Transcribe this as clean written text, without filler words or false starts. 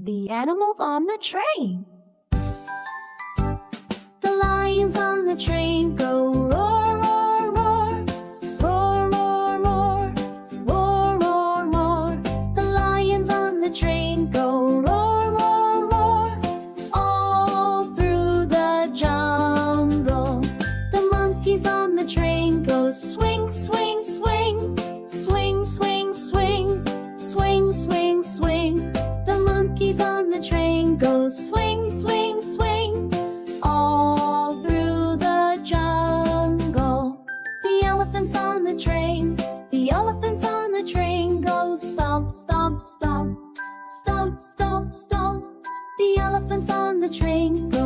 The animals on the train. The lions on the train go roar, roar, roar. Roar, roar, roar. Roar, roar, roar. The lions on the train go roar, roar, roar. All through the jungle. The monkeys on the train go swing, swing, swing. Swing, swing, swing. Swing, swing, swing. The monkeys on the train go swing, swing, swing. All through the jungle. The elephants on the train. The elephants on the train go stomp, stomp, stomp. Stomp, stomp, stomp. The elephants on the train go